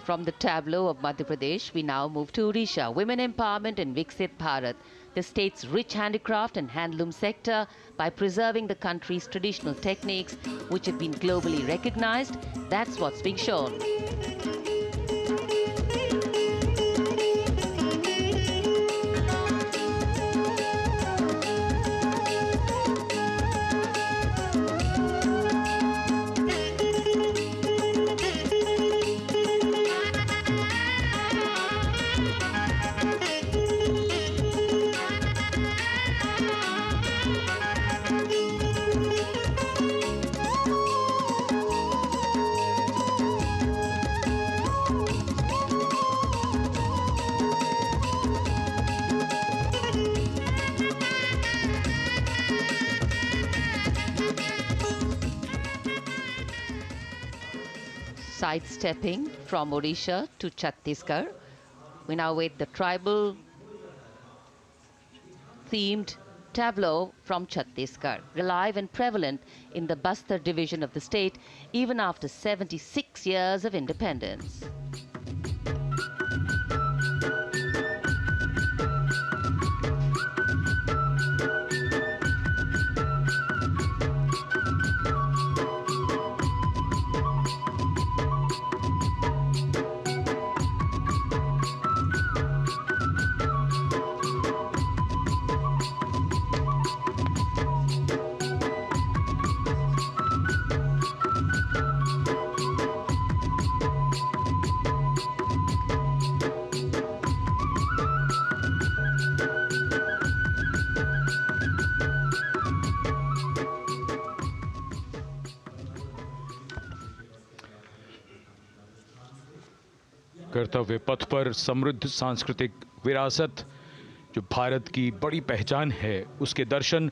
From the tableau of Madhya Pradesh, we now move to Odisha. Women empowerment in Viksit Bharat, the state's rich handicraft and handloom sector, by preserving the country's traditional techniques, which have been globally recognized. That's what's being shown. Sidestepping from Odisha to Chhattisgarh, we now wait the tribal themed tableau from Chhattisgarh, alive and prevalent in the Bastar division of the state even after 76 years of independence. कर्तव्य पथ पर समृद्ध सांस्कृतिक विरासत जो भारत की बड़ी पहचान है, उसके दर्शन,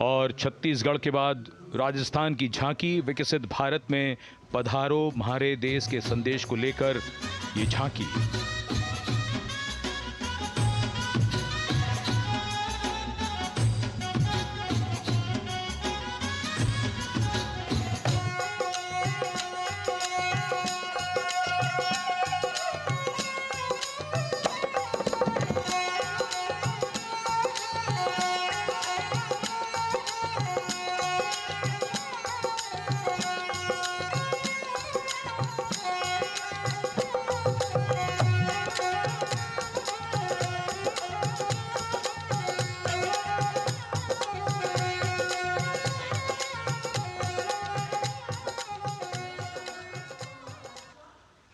और छत्तीसगढ़ के बाद राजस्थान की झांकी विकसित भारत में पधारो म्हारे देश के संदेश को लेकर ये झांकी।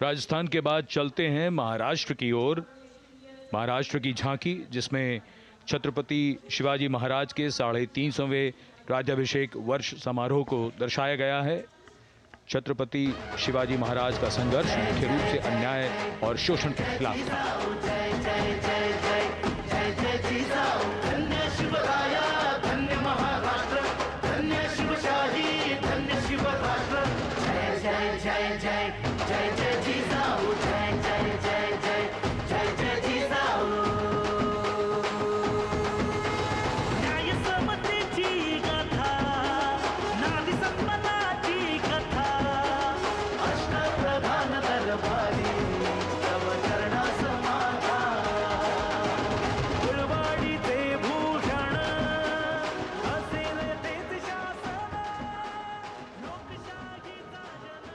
राजस्थान के बाद चलते हैं महाराष्ट्र की ओर। महाराष्ट्र की झांकी, जिसमें छत्रपति शिवाजी महाराज के 350वें राज्याभिषेक वर्ष समारोह को दर्शाया गया है। छत्रपति शिवाजी महाराज का संघर्ष मुख्य रूप से अन्याय और शोषण के खिलाफ था।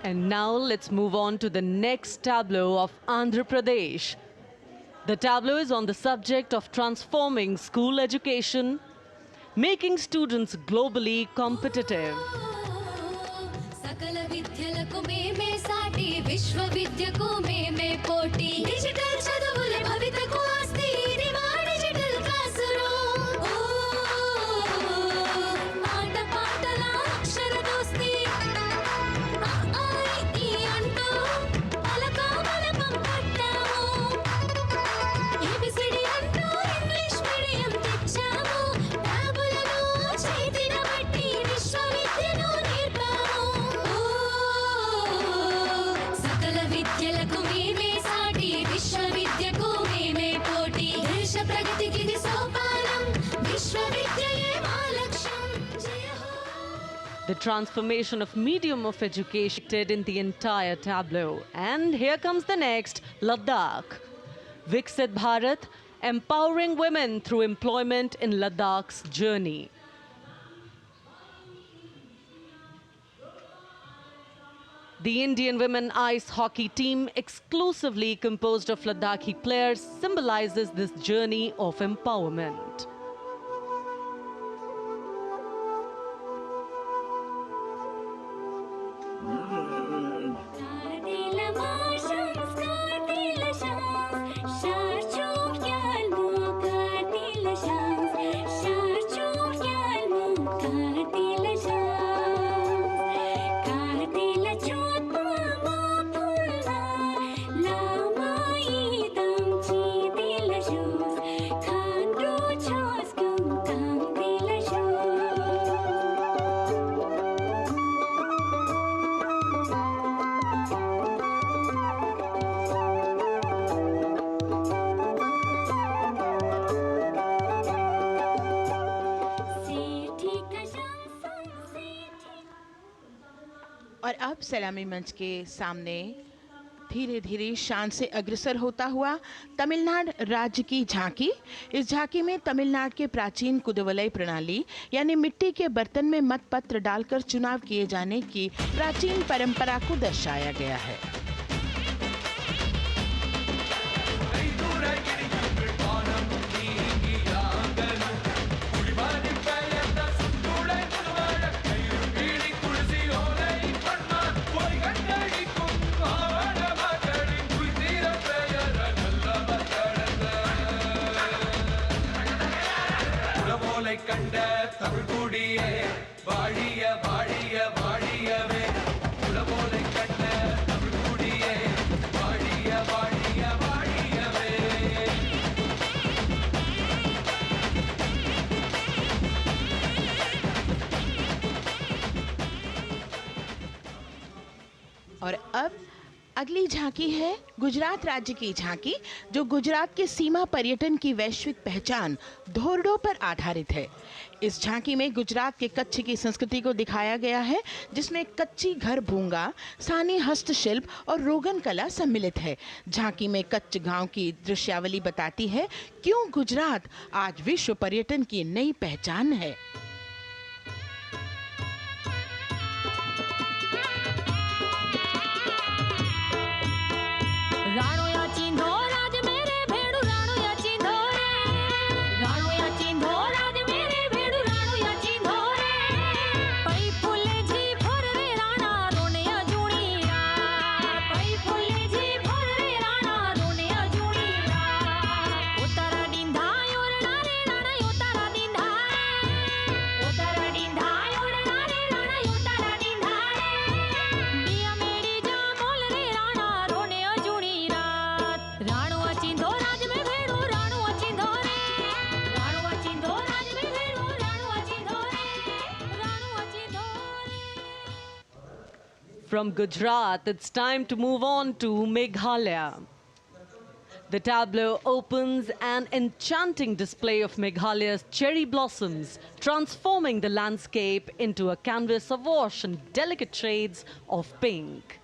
And now let's move on to the next tableau of Andhra Pradesh. The tableau is on the subject of transforming school education, making students globally competitive. सकल विद्यలకు మేమే The transformation of medium of education in the entire tableau. And here comes the next, Ladakh. Viksit Bharat, empowering women through employment in Ladakh's journey. The Indian women ice hockey team, exclusively composed of Ladakhi players, symbolizes this journey of empowerment. और अब सलामी मंच के सामने धीरे धीरे शान से अग्रसर होता हुआ तमिलनाडु राज्य की झांकी। इस झांकी में तमिलनाडु के प्राचीन कुदवलय प्रणाली यानी मिट्टी के बर्तन में मतपत्र डालकर चुनाव किए जाने की प्राचीन परंपरा को दर्शाया गया है। और अब अगली झांकी है गुजरात राज्य की झांकी, जो गुजरात के सीमा पर्यटन की वैश्विक पहचान धोरडो पर आधारित है। इस झांकी में गुजरात के कच्छ की संस्कृति को दिखाया गया है, जिसमें कच्ची घर भूंगा, स्थानीय हस्तशिल्प और रोगन कला सम्मिलित है। झांकी में कच्छ गांव की दृश्यावली बताती है क्यों गुजरात आज विश्व पर्यटन की नई पहचान है। From Gujarat, it's time to move on to Meghalaya. The tableau opens an enchanting display of Meghalaya's cherry blossoms, transforming the landscape into a canvas awash in delicate shades of pink.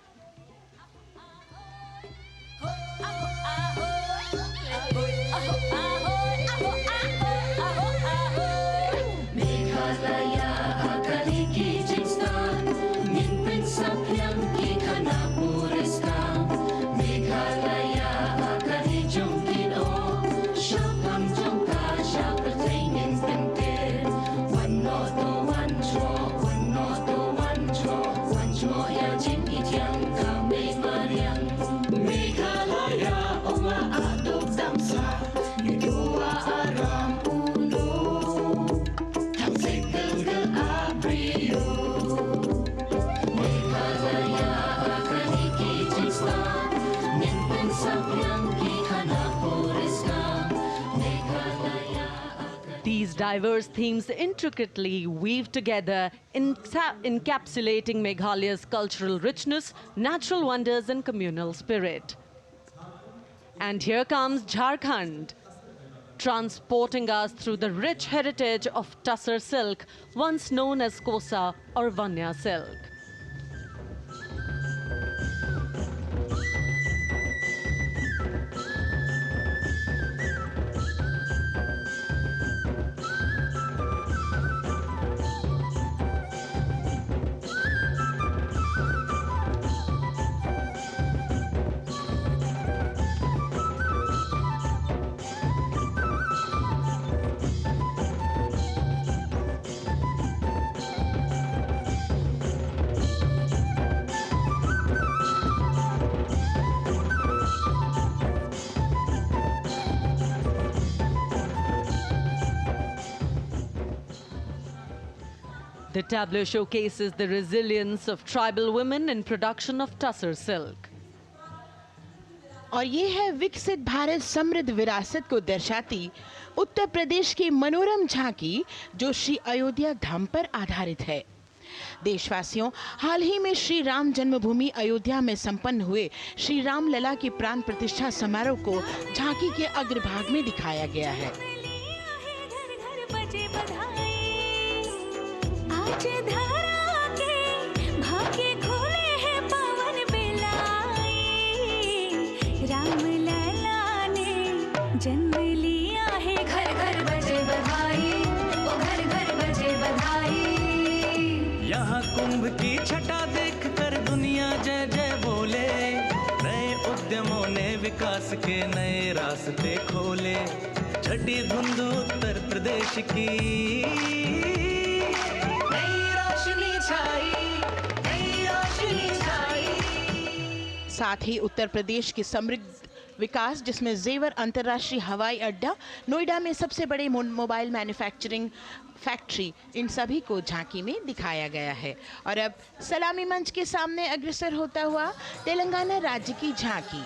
These diverse themes intricately weave together, encapsulating Meghalaya's cultural richness, natural wonders, and communal spirit. And here comes Jharkhand. transporting us through the rich heritage of Tussar silk, once known as Kosa or Vanya silk. The tableau showcases the resilience of tribal women in production of Tussar silk. और ये है विकसित भारत समृद्ध विरासत को दर्शाती उत्तर प्रदेश की मनोरम झांकी, जो श्री अयोध्या धाम पर आधारित है। देशवासियों, हाल ही में श्री राम जन्मभूमि अयोध्या में संपन्न हुए श्री राम लला के प्राण प्रतिष्ठा समारोह को झांकी के अग्रभाग में दिखाया गया है। जन्म लिया है, घर घर बजे बधाई, ओ घर घर बजे बधाई। यहाँ कुंभ की छटा देख कर दुनिया जय जय बोले, नए उद्यमों ने विकास के नए रास्ते खोले। छठी धुंध उत्तर प्रदेश की नई रोशनी छाई, नई रोशनी छाई। साथ ही उत्तर प्रदेश की समृद्ध विकास, जिसमें जेवर अंतर्राष्ट्रीय हवाई अड्डा, नोएडा में सबसे बड़े मोबाइल मैन्युफैक्चरिंग फैक्ट्री, इन सभी को झांकी में दिखाया गया है। और अब सलामी मंच के सामने अग्रसर होता हुआ तेलंगाना राज्य की झांकी।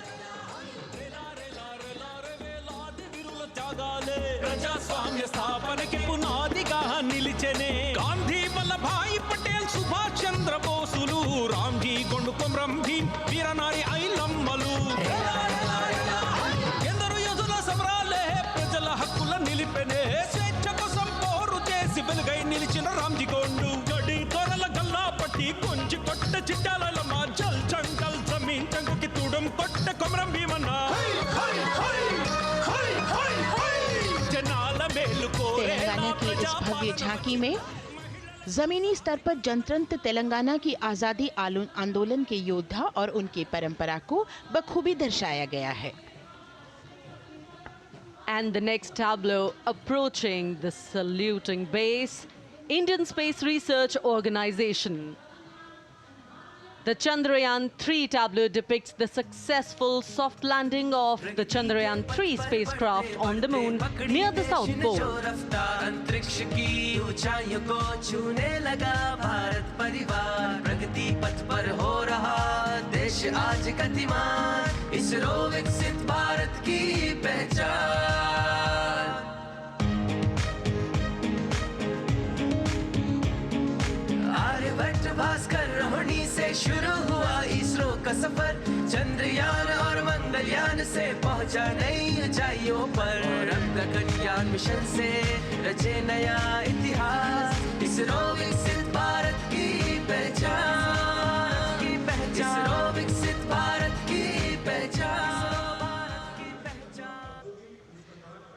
ప్రజాస్వామ్య స్థాపనకి పునాదిగా నిలిచెనే గాంధీ వల్లభాయ్ పటేల్ సుభాష్ చంద్ర బోసులు రామ్జీ గొండుకొం రంభీ వీరనారి ఐలమ్మలు ఎందరో యోధుల సమరాలే ప్రజల హక్కుల నిలిపెనే స్వేచ్ఛ కోసం పోరు చేసి వెలుగై నిలిచిన రామ్జీ గొండు గడి దొరల గల్లా పట్టి కొంచి కొట్ట చిట్టాల మా జల్ జంగల్ జమీన్ జంగుకి తుడం కొట్ట కొమరం భీమన్న तेलंगाना की इस भव्य झांकी में जमीनी स्तर पर जनतंत्र तेलंगाना की आज़ादी आंदोलन के योद्धा और उनकी परंपरा को बखूबी दर्शाया गया है। And the next tableau approaching the saluting base, Indian Space Research Organization. The Chandrayaan-3 tableau depicts the successful soft landing of the Chandrayaan-3 spacecraft on the moon near the South Pole. अंतरिक्ष की ऊंचाइयों को छूने लगा भारत परिवार, प्रगति पथ पर हो रहा देश आज गतिमान, इसरो विकसित भारत की पहचान। आर्यभट्ट भास्कर रोहिणी से शुरू हुआ इसरो का सफर, चंद्रयान और मंगलयान से पहुंचा नई ऊंचाइयों पर, अब गगनयान मिशन से रचे नया इतिहास, इसरो विकसित भारत की पहचान, इसरो विकसित भारत की पहचान।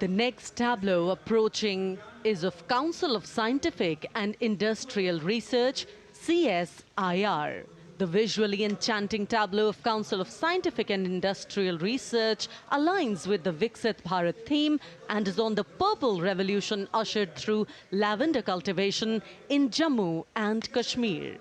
The next tableau approaching is of Council of Scientific and Industrial Research, CSIR. The visually enchanting tableau of Council of Scientific and Industrial Research aligns with the Viksit Bharat theme and is on the purple revolution ushered through lavender cultivation in Jammu and Kashmir.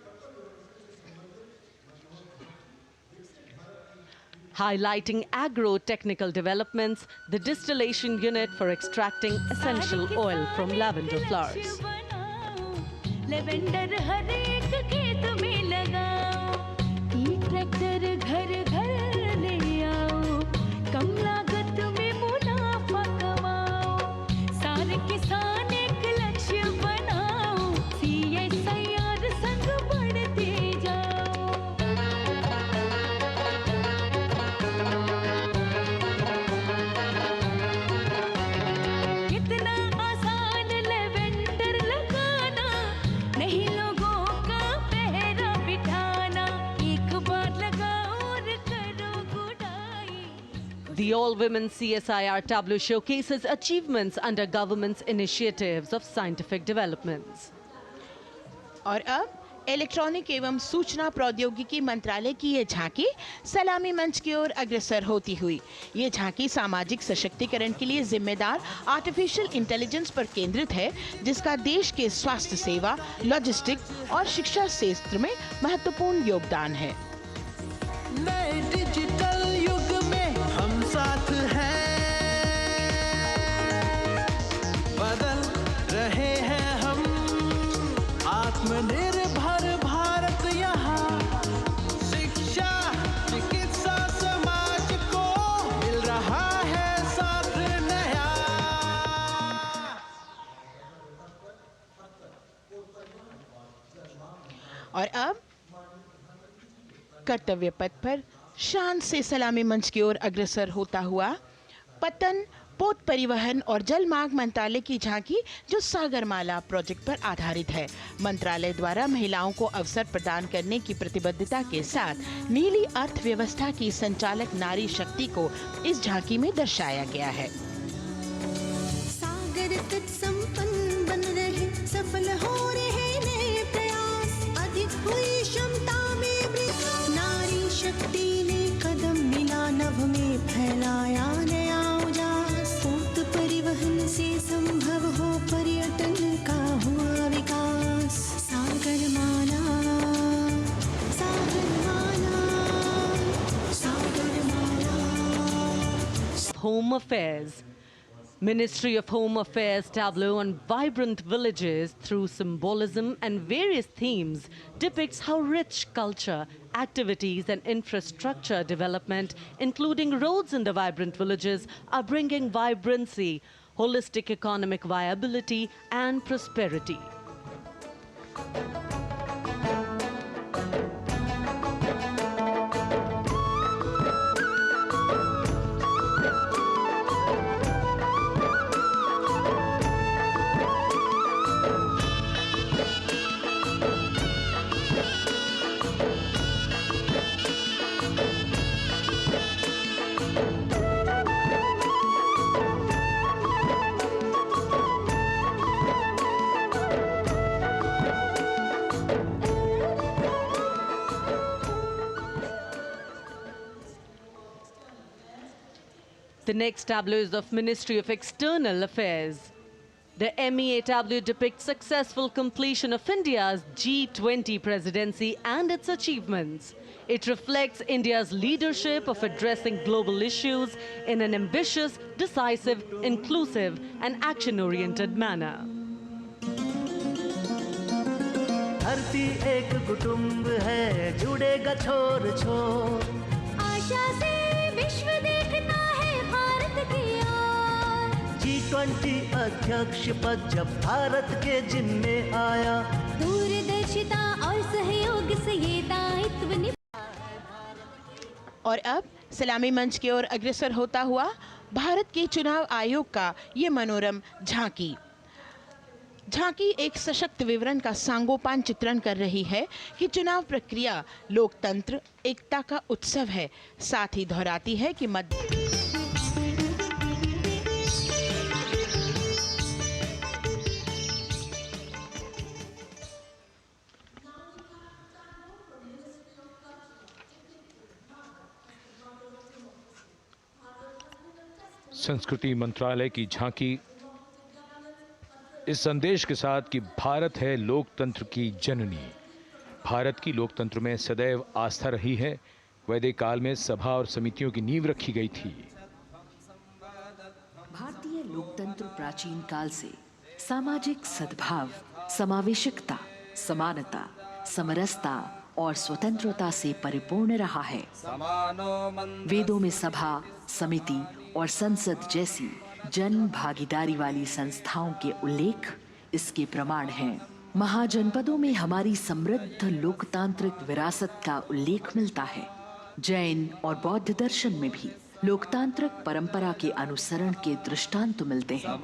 Highlighting agro-technical developments, the distillation unit for extracting essential oil from lavender flowers. Lavender हर एक खेत में लगाओ, ई tractor घर घर ले आओ, कम लागत में मुनाफा कमाओ, सारे किसान एक लक्ष्य बनाओ, CSIR संग बढ़ते जाओ। The all-women CSIR tableau showcases achievements under government's initiatives of scientific developments. और अब इलेक्ट्रॉनिक एवं सूचना प्रौद्योगिकी मंत्रालय की ये झांकी सलामी मंच की ओर अग्रसर होती हुई। ये झांकी सामाजिक सशक्तिकरण के लिए जिम्मेदार आर्टिफिशियल इंटेलिजेंस पर केंद्रित है, जिसका देश के स्वास्थ्य सेवा, लॉजिस्टिक्स और शिक्षा क्षेत्र में महत्वपूर्ण योगदान है। नए डिजिटल युग में हम साथ हैं, बदल रहे हैं हम, आत्मनिर्भर भारत यहाँ, शिक्षा चिकित्सा समाज को मिल रहा है साथ नया। और अब कर्तव्य पथ पर शान से सलामी मंच की ओर अग्रसर होता हुआ पतन, पोत परिवहन और जल मार्ग मंत्रालय की झांकी, जो सागरमाला प्रोजेक्ट पर आधारित है। मंत्रालय द्वारा महिलाओं को अवसर प्रदान करने की प्रतिबद्धता के साथ नीली अर्थव्यवस्था की संचालक नारी शक्ति को इस झांकी में दर्शाया गया है। सागर तट संपन्न बन रहे, सफल हो रहे नए प्रयास, अधिक हुई क्षमता में वृद्धि, नारी शक्ति ने कदम मिला नभ में फैलाया नया उजास, पोत परिवहन से संभव हो पर्यटन का हुआ विकास, Sagarmala, Sagarmala, Sagarmala. Home Affairs. Ministry of Home Affairs tableau on vibrant villages through symbolism and various themes depicts how rich culture, activities and infrastructure development, including roads in the vibrant villages, are bringing vibrancy, holistic economic viability and prosperity. The next tableau is of Ministry of External Affairs. The MEA tableau depicts successful completion of India's G20 presidency and its achievements. It reflects India's leadership of addressing global issues in an ambitious, decisive, inclusive and action-oriented manner. धरती एक कुटुंब है, जुड़ेगा छोर छोर, आशा से विश्व देखता है भारत की ओर, G20 अध्यक्ष पद जब भारत के जिम्मे आया, दूरदर्शिता और सहयोग से ये दायित्व और अब सलामी मंच की ओर अग्रसर होता हुआ भारत के चुनाव आयोग का ये मनोरम झांकी। झांकी एक सशक्त विवरण का सांगोपान चित्रण कर रही है कि चुनाव प्रक्रिया लोकतंत्र, एकता का उत्सव है। साथ ही दोहराती है कि संस्कृति मंत्रालय की झांकी इस संदेश के साथ कि भारत है लोकतंत्र की जननी। भारत की लोकतंत्र में सदैव आस्था रही है। वैदिक काल में सभा और समितियों की नींव रखी गई थी। भारतीय लोकतंत्र प्राचीन काल से सामाजिक सद्भाव, समावेशकता, समानता, समरसता और स्वतंत्रता से परिपूर्ण रहा है। वेदों में सभा, समिति और संसद जैसी जन भागीदारी वाली संस्थाओं के उल्लेख इसके प्रमाण हैं। महाजनपदों में हमारी समृद्ध लोकतांत्रिक विरासत का उल्लेख मिलता है। जैन और बौद्ध दर्शन में भी लोकतांत्रिक परंपरा के अनुसरण के दृष्टांत मिलते हैं।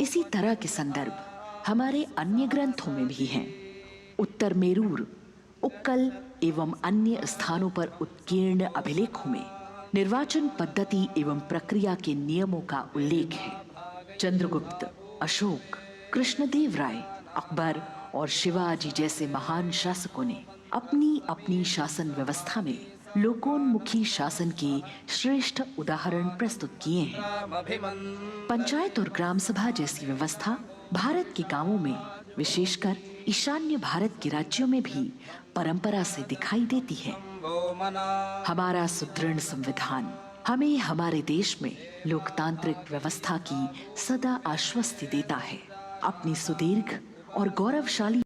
इसी तरह के संदर्भ हमारे अन्य ग्रंथों में भी हैं। उत्तर मेरूर, उक्कल एवं अन्य स्थानों पर उत्कीर्ण अभिलेखों में निर्वाचन पद्धति एवं प्रक्रिया के नियमों का उल्लेख है। चंद्रगुप्त, अशोक, कृष्णदेव राय, अकबर और शिवाजी जैसे महान शासकों ने अपनी अपनी शासन व्यवस्था में लोकोन्मुखी शासन के श्रेष्ठ उदाहरण प्रस्तुत किए हैं। पंचायत और ग्राम सभा जैसी व्यवस्था भारत के गांवों में, विशेषकर ईशान्य भारत के राज्यों में भी परंपरा से दिखाई देती है। हमारा सुदृढ़ संविधान हमें हमारे देश में लोकतांत्रिक व्यवस्था की सदा आश्वस्ति देता है। अपनी सुदीर्घ और गौरवशाली